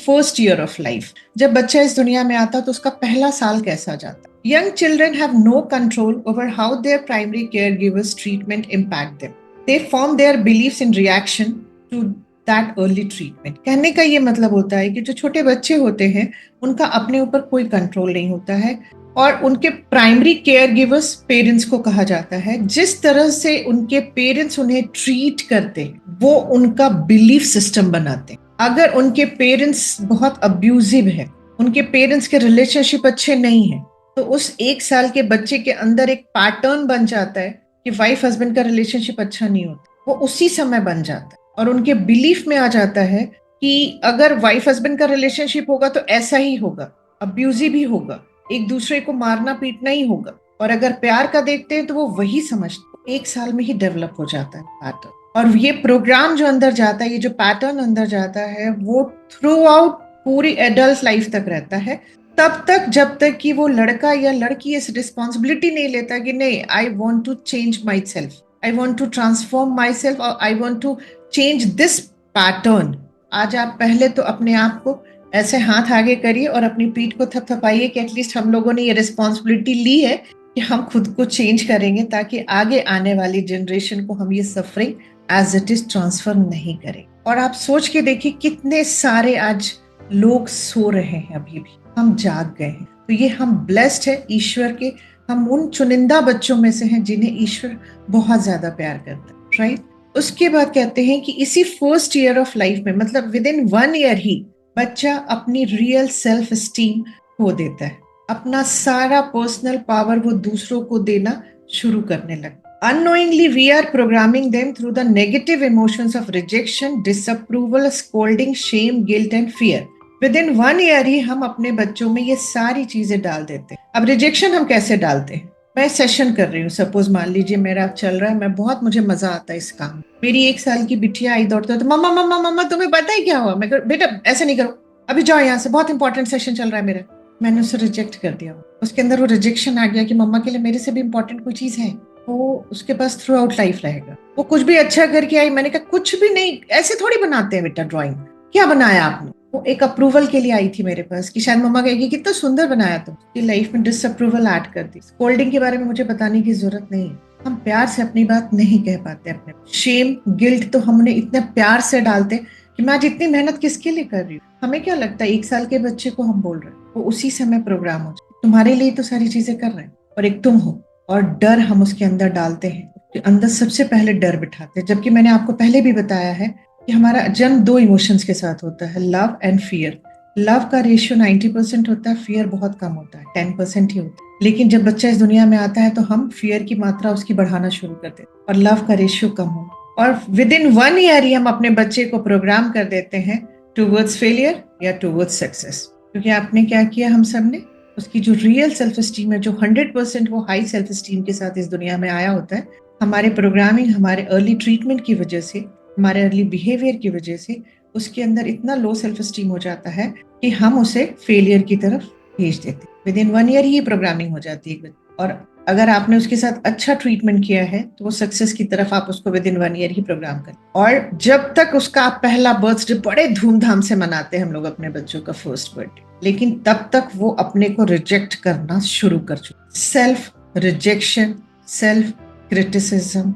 First year of life, जब बच्चा इस दुनिया में आता है तो उसका पहला साल कैसा जाता है। Young children have no control over how their primary care givers treatment impact them. They form their believes in reaction to that early treatment. कहने का ये मतलब होता है कि जो छोटे बच्चे होते हैं उनका अपने ऊपर कोई कंट्रोल नहीं होता है, और उनके प्राइमरी केयर गिवर्स पेरेंट्स को कहा जाता है। जिस तरह से उनके पेरेंट्स उन्हें ट्रीट करते हैं वो उनका बिलीफ सिस्टम बनाते हैं। अगर उनके पेरेंट्स बहुत अब्यूजिव है, उनके पेरेंट्स के रिलेशनशिप अच्छे नहीं है, तो उस 1 साल के बच्चे के अंदर एक पैटर्न बन जाता है कि वाइफ हस्बैंड का रिलेशनशिप अच्छा नहीं होता। वो उसी समय बन जाता है और उनके बिलीफ में आ जाता है कि अगर वाइफ हस्बैंड का रिलेशनशिप होगा तो ऐसा ही होगा, अब्यूजिव ही होगा, एक दूसरे को मारना पीटना ही होगा। और अगर प्यार का देखते हैं तो वो वही समझते। 1 साल में ही डेवलप हो जाता है पैटर्न, और ये प्रोग्राम जो अंदर जाता है, ये जो पैटर्न अंदर जाता है, वो थ्रू आउट पूरी एडल्ट लाइफ तक रहता है। तब तक जब तक कि वो लड़का या लड़की इस रिस्पॉन्सिबिलिटी नहीं लेता कि नहीं, I want to change myself, I want to transform myself, और I want to change this pattern. आज आप पहले तो अपने आप को ऐसे हाथ आगे करिए और अपनी पीठ को थपथपाइए कि एटलीस्ट हम लोगों ने ये रिस्पॉन्सिबिलिटी ली है कि हम खुद को चेंज करेंगे, ताकि आगे आने वाली जनरेशन को हम ये suffering as it is transfer नहीं करें। और आप सोच के देखिए कितने सारे आज लोग सो रहे हैं, अभी भी हम जाग गए हैं। तो ये हम ब्लेस्ड है ईश्वर के, हम उन चुनिंदा बच्चों में से हैं जिन्हें ईश्वर बहुत ज्यादा प्यार करता है, राइट। उसके बाद कहते हैं कि इसी फर्स्ट ईयर ऑफ लाइफ में, मतलब विद इन 1 ईयर ही बच्चा अपनी रियल सेल्फ एस्टीम खो देता है। अपना सारा पर्सनल पावर वो दूसरों को देना शुरू करने लगता। Unknowingly, we are programming them through the negative emotions of rejection, disapproval, scolding, shame, guilt and fear. Within 1 year ही हम अपने बच्चों में ये सारी चीजें डाल देते हैं। अब रिजेक्शन हम कैसे डालते हैं? मैं सेशन कर रही हूँ, सपोज मान लीजिए मेरा चल रहा है, मैं बहुत, मुझे मजा आता है इस काम में। मेरी 1 साल की बिटिया आई दौड़ते तो मम्मा मम्मा मम्मा तुम्हें पता है क्या हुआ? मैं बेटा ऐसे नहीं करो, अभी जाओ यहाँ से, बहुत इंपॉर्टेंट सेशन चल रहा है मेरा। मैंने उसे रिजेक्ट कर दिया। उसके अंदर वो रिजेक्शन आ गया कि मम्मा के लिए मेरे से भी इंपॉर्टेंट कोई चीज है। वो उसके पास थ्रू आउट लाइफ रहेगा। वो कुछ भी अच्छा करके आई, मैंने कहा कुछ भी नहीं, ऐसे थोड़ी बनाते हैं बेटा ड्राइंग, क्या बनाया आपने? वो एक अप्रूवल के लिए आई थी मेरे पास कि शायद मम्मा कहेगी कितना सुंदर बनाया तुम। कि लाइफ में डिसअप्रूवल ऐड कर दी। स्कोल्डिंग के बारे में मुझे बताने की जरूरत नहीं है, हम प्यार से अपनी बात नहीं कह पाते। अपने शेम गिल्ट तो हमने इतने प्यार से डालते कि मैं आज इतनी मेहनत किसके लिए कर रही हूँ। हमें क्या लगता है 1 साल के बच्चे को हम बोल रहे हैं, वो उसी समय प्रोग्राम हो जाए, तुम्हारे लिए तो सारी चीजें कर रहे हैं और एक तुम हो। और डर हम उसके अंदर डालते हैं, कि अंदर सबसे पहले डर बिठाते हैं। जबकि मैंने आपको पहले भी बताया है कि हमारा जन्म 2 इमोशंस के साथ होता है, लव एंड फियर। लव का रेशियो 90% होता है, फियर बहुत कम होता है, 10% ही होता है। लेकिन जब बच्चा इस दुनिया में आता है तो हम फियर की मात्रा उसकी बढ़ाना शुरू करते हैं और लव का रेशियो कम हो। और विद इन 1 ईयर ही हम अपने बच्चे को प्रोग्राम कर देते हैं टूवर्ड्स फेलियर या टूवर्ड्स सक्सेस। क्योंकि आपने क्या किया, हम सब ने उसकी जो रियल सेल्फ एस्टीम है, जो 100% वो हाई सेल्फ एस्टीम के साथ इस दुनिया में आया होता है, हमारे प्रोग्रामिंग, हमारे अर्ली ट्रीटमेंट की वजह से, हमारे अर्ली बिहेवियर की वजह से उसके अंदर इतना लो सेल्फ एस्टीम हो जाता है कि हम उसे फेलियर की तरफ भेज देते। With in 1 year he programming हो जाती है। और अगर आपने उसके साथ अच्छा ट्रीटमेंट किया है तो वो सक्सेस की तरफ आप उसको विद इन 1 ईयर ही प्रोग्राम करें। और जब तक उसका पहला बर्थडे, बड़े धूमधाम से मनाते हैं हम लोग अपने बच्चों का फर्स्ट बर्थडे, लेकिन तब तक वो अपने को रिजेक्ट करना शुरू कर चुके। Self rejection, self criticism,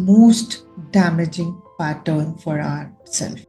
most damaging pattern for ourselves.